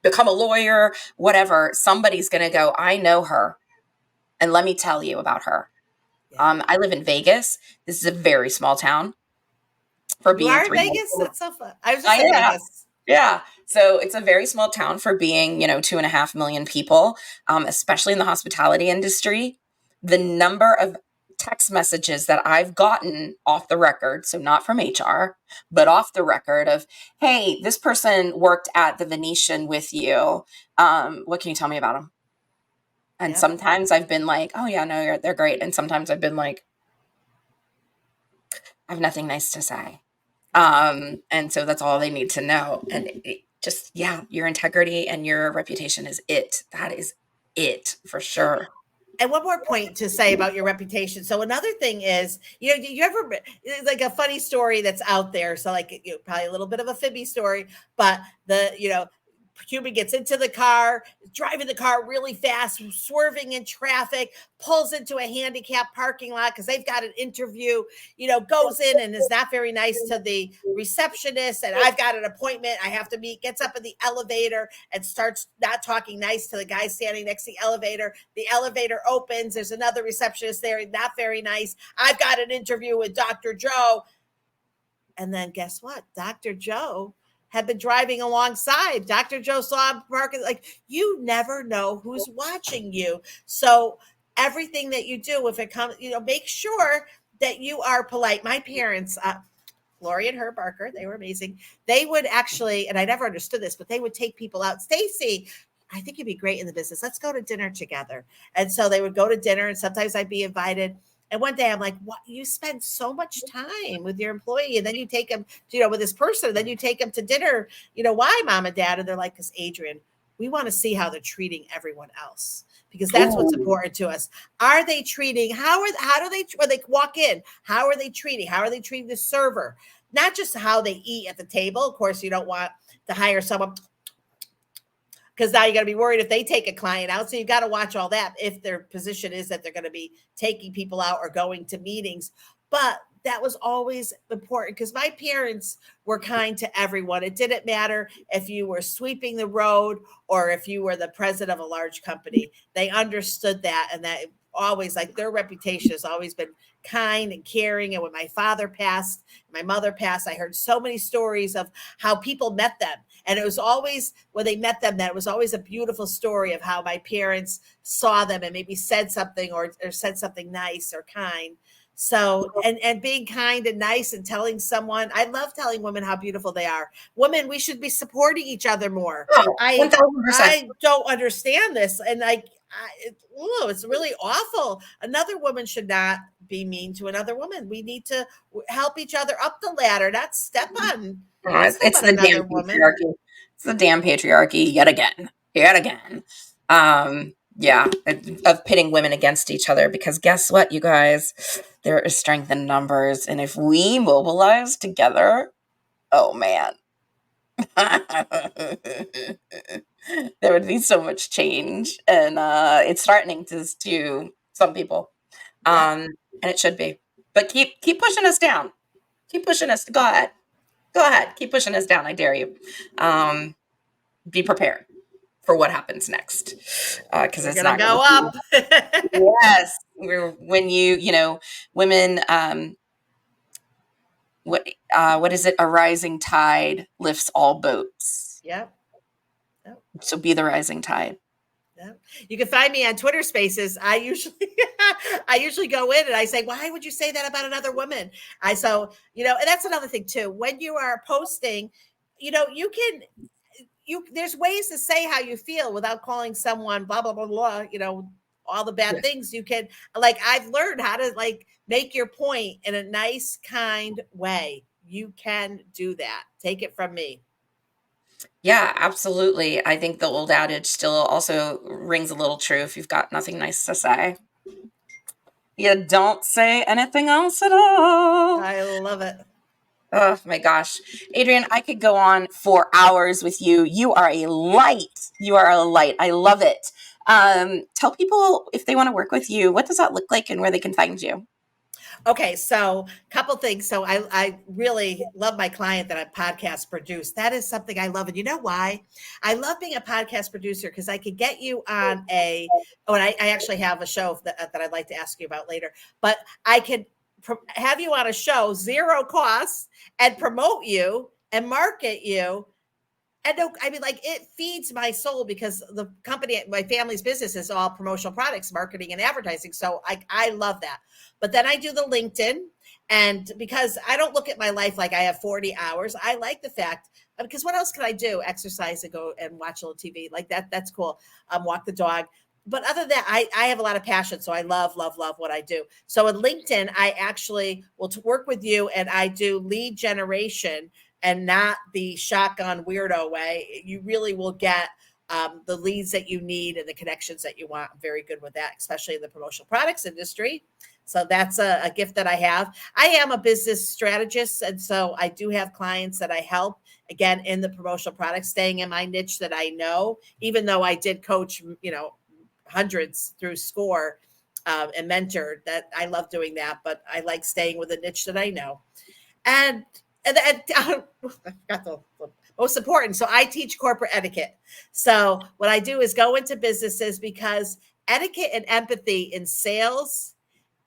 become a lawyer, whatever, somebody's going to go, I know her. And let me tell you about her. Yeah. I live in Vegas. This is a very small town for You being are in three. Vegas? That's so fun. I was just I in am. Vegas. Yeah. So it's a very small town for being, 2.5 million people, especially in the hospitality industry. The number of text messages that I've gotten off the record, so not from HR, but off the record of, hey, this person worked at the Venetian with you. What can you tell me about them? And Yep. sometimes I've been like, oh, yeah, no, they're great. And sometimes I've been like, I have nothing nice to say. And so that's all they need to know. And your integrity and your reputation is it. That is it for sure. And one more point to say about your reputation. So another thing is, you ever like a funny story that's out there. So like, probably a little bit of a fibby story, but Cuban gets into the car, driving the car really fast, swerving in traffic, pulls into a handicapped parking lot because they've got an interview, goes in and is not very nice to the receptionist. And I've got an appointment I have to meet, gets up in the elevator and starts not talking nice to the guy standing next to the elevator. The elevator opens. There's another receptionist there, not very nice. I've got an interview with Dr. Joe. And then guess what? Dr. Joe had been driving alongside. Dr. Joe saw him parking. Like, you never know who's watching you. So everything that you do, if it comes, make sure that you are polite. My parents, Lori and her Barker, they were amazing. They would actually, and I never understood this, but they would take people out. Stacy, I think you'd be great in the business. Let's go to dinner together. And so they would go to dinner, and sometimes I'd be invited. And one day I'm like, what? You spend so much time with your employee, and then you take them, with this person, and then you take them to dinner. Why, mom and dad? And they're like, because Adrienne, we want to see how they're treating everyone else, because that's what's important to us. Are they treating, when they walk in, how are they treating the server? Not just how they eat at the table. Of course, you don't want to hire someone, because now you got to be worried if they take a client out. So you got to watch all that if their position is that they're going to be taking people out or going to meetings. But that was always important because my parents were kind to everyone. It didn't matter if you were sweeping the road or if you were the president of a large company. They understood that, and that always, like, their reputation has always been kind and caring. And when my father passed, my mother passed, I heard so many stories of how people met them. And it was always, when they met them, that it was always a beautiful story of how my parents saw them and maybe said something or said something nice or kind. So, and being kind and nice and telling someone, I love telling women how beautiful they are. Women, we should be supporting each other more. Oh, I 1000%. don't understand this. And it's really awful. Another woman should not be mean to another woman. We need to help each other up the ladder, not step on. It's the damn patriarchy. It's the damn patriarchy yet again. Of pitting women against each other, because guess what, you guys? There is strength in numbers. And if we mobilize together, oh man, There would be so much change, and it's threatening to some people, Yep. um, and it should be. But keep pushing us down. Keep pushing us. Go ahead. Go ahead. Keep pushing us down. I dare you. Um, be prepared for what happens next, because We're it's gonna not going go to up. be. Yes, when women. What is it? A rising tide lifts all boats. Yep. Yep. So be the rising tide. Yep. You can find me on Twitter Spaces. I usually I usually go in and I say, why would you say that about another woman? And that's another thing too. When you are posting, you can there's ways to say how you feel without calling someone blah blah blah blah, all the bad Yes. things. You can, like, I've learned how to, like, make your point in a nice, kind way. You can do that. Take it from me. Yeah, absolutely. I think the old adage still also rings a little true. If you've got nothing nice to say, you don't say anything else at all. I love it. Oh my gosh. Adrienne, I could go on for hours with you. You are a light. You are a light. I love it. Tell people if they want to work with you, what does that look like and where they can find you? Okay, so couple things. So I really love my client that I podcast produce. That is something I love. And you know why? I love being a podcast producer because I could get you on and I actually have a show that I'd like to ask you about later, but I could have you on a show, zero costs, and promote you and market you. And no, I mean, like, it feeds my soul because the company, my family's business is all promotional products, marketing and advertising. So I love that. But then I do the LinkedIn. And because I don't look at my life like I have 40 hours, I like the fact, because what else can I do? Exercise and go and watch a little TV like that. That's cool. Walk the dog. But other than that, I have a lot of passion. So I love, love, love what I do. So in LinkedIn, I actually will work with you and I do lead generation, and not the shotgun weirdo way. You really will get the leads that you need and the connections that you want. I'm very good with that, especially in the promotional products industry. So that's a gift that I have. I am a business strategist, and so I do have clients that I help, again, in the promotional products, staying in my niche that I know, even though I did coach, hundreds through SCORE, and mentor. That I love doing that, but I like staying with a niche that I know. And I forgot the most important. So I teach corporate etiquette. So what I do is go into businesses because etiquette and empathy in sales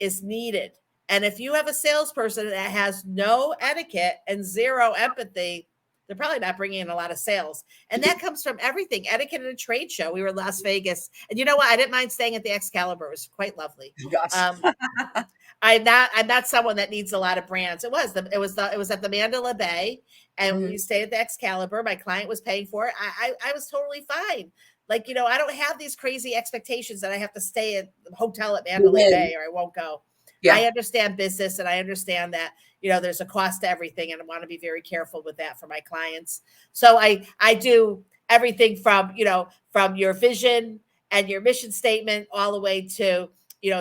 is needed. And if you have a salesperson that has no etiquette and zero empathy, they're probably not bringing in a lot of sales. And that comes from everything. Etiquette at a trade show. We were in Las Vegas. And you know what? I didn't mind staying at the Excalibur. It was quite lovely. Gosh. Um, I'm not someone that needs a lot of brands. It was at the Mandalay Bay, and we Mhm. stayed at the Excalibur. My client was paying for it. I was totally fine. Like, I don't have these crazy expectations that I have to stay at the hotel at You Mandalay win. Bay or I won't go. I Yeah. understand business and I understand that, there's a cost to everything, and I want to be very careful with that for my clients. So I do everything from your vision and your mission statement all the way to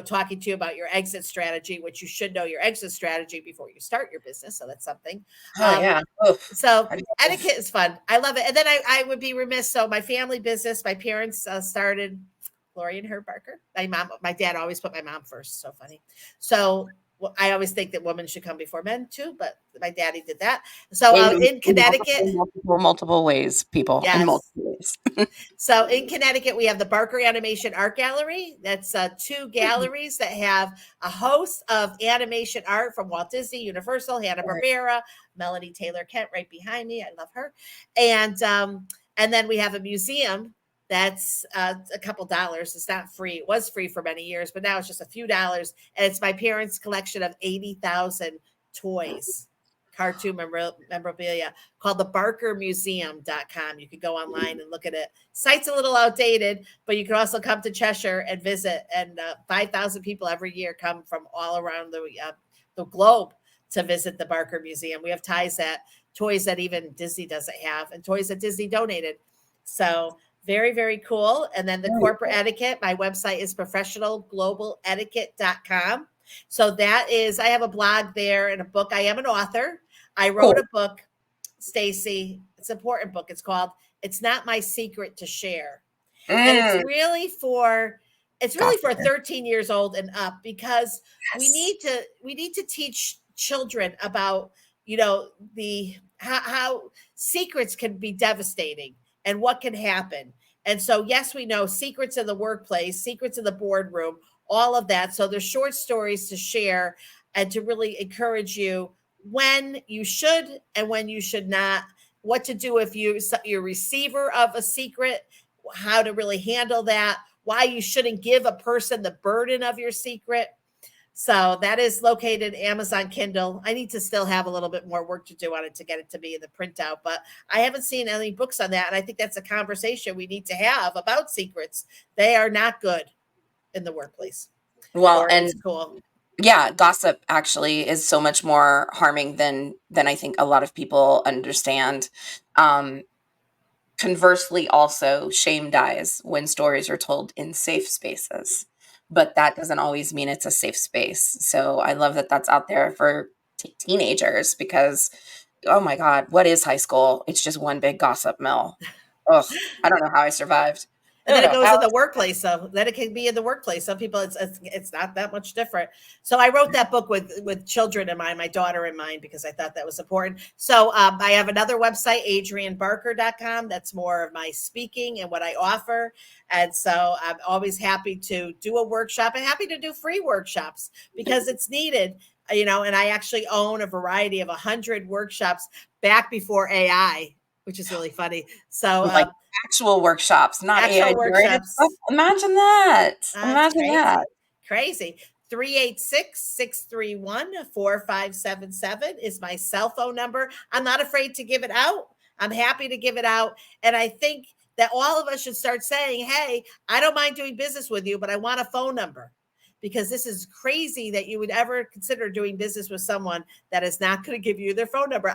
talking to you about your exit strategy, which you should know your exit strategy before you start your business. So that's something. Oh Um, yeah. Oof. so I love- etiquette is fun. I love it. And then I would be remiss. So my family business, my parents started Lori and her Barker. My dad always put my mom first. So funny. So I always think that women should come before men too, but my daddy did that. So in in Connecticut, multiple ways, people in yes. multiple ways. So in Connecticut, we have the Barker Animation Art Gallery. That's two galleries that have a host of animation art from Walt Disney, Universal, Hanna-Barbera, Melanie Taylor Kent right behind me. I love her. And then we have a museum that's a couple dollars. It's not free. It was free for many years, but now it's just a few dollars. And it's my parents' collection of 80,000 toys, cartoon memorabilia, called the barkermuseum.com. You could go online and look at it. Site's a little outdated, but you can also come to Cheshire and visit. And 5,000 people every year come from all around the globe to visit the Barker Museum. We have toys that even Disney doesn't have, and toys that Disney donated. So very, very cool. And then the corporate etiquette, my website is professionalglobaletiquette.com. So I have a blog there and a book. I am an author. I wrote Cool. a book Stacy, it's an important book. It's called "It's Not My Secret to Share," and Mm, it's really for gotcha. 13 years old and up, because Yes. we need to teach children about, you know, the how secrets can be devastating and what can happen. And so yes, we know secrets in the workplace, secrets in the boardroom, all of that. So there's short stories to share and to really encourage you when you should and when you should not, what to do if you're a receiver of a secret, how to really handle that, why you shouldn't give a person the burden of your secret. So that is located Amazon Kindle. I need to still have a little bit more work to do on it to get it to be in the printout, but I haven't seen any books on that. And I think that's a conversation we need to have about secrets. They are not good in the workplace Well, or in and school. yeah, gossip actually is so much more harming than I think a lot of people understand. Um, Conversely, also, shame dies when stories are told in safe spaces, but that doesn't always mean it's a safe space. So I love that that's out there for teenagers because, oh my God, what is high school? It's just one big gossip mill. Ugh, I don't know how I survived. I And don't then it know how goes in I the workplace. So then it can be in the workplace. Some people, it's not that much different. So I wrote that book with children in mind, my daughter in mind, because I thought that was important. So I have another website, adriennebarker.com. That's more of my speaking and what I offer. And so I'm always happy to do a workshop and happy to do free workshops because it's needed. You know, and I actually own a variety of 100 workshops back before AI, which is really funny. So like actual workshops, not AI actual generated stuff. workshops. Imagine that. It's Imagine that. crazy. Crazy. 386-631-4577 is my cell phone number. I'm not afraid to give it out. I'm happy to give it out. And I think that all of us should start saying, hey, I don't mind doing business with you, but I want a phone number. Because this is crazy that you would ever consider doing business with someone that is not going to give you their phone number.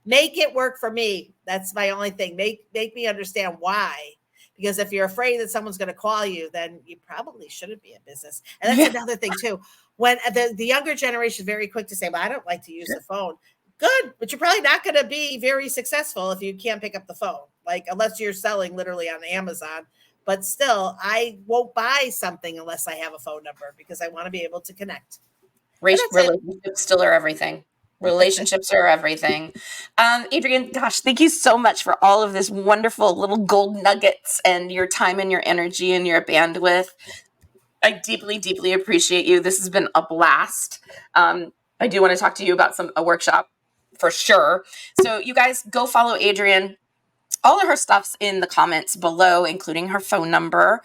Make it work for me. That's my only thing. Make me understand why, because if you're afraid that someone's going to call you, then you probably shouldn't be in business. And that's Yeah. another thing too. When the younger generation is very quick to say, well, I don't like to use the phone. Good, but you're probably not going to be very successful if you can't pick up the phone, like unless you're selling literally on Amazon. But still, I won't buy something unless I have a phone number because I want to be able to connect. And that's it. Relationships still are everything. Relationships are everything. Adrienne, gosh, thank you so much for all of this wonderful little gold nuggets and your time and your energy and your bandwidth. I deeply, deeply appreciate you. This has been a blast. I do want to talk to you about a workshop for sure. So you guys go follow Adrienne. All of her stuff's in the comments below, including her phone number.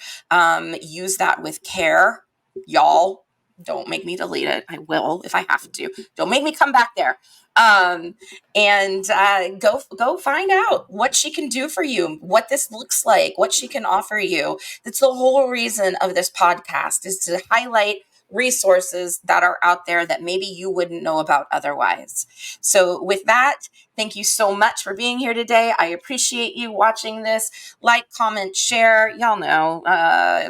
Use that with care, y'all. Don't make me delete it. I will if I have to. Don't make me come back there. And go find out what she can do for you, what this looks like, what she can offer you. That's the whole reason of this podcast, is to highlight resources that are out there that maybe you wouldn't know about otherwise. So with that, thank you so much for being here today. I appreciate you watching this. Like, comment, share. Y'all know.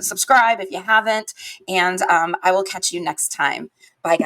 Subscribe if you haven't. And I will catch you next time. Bye, guys.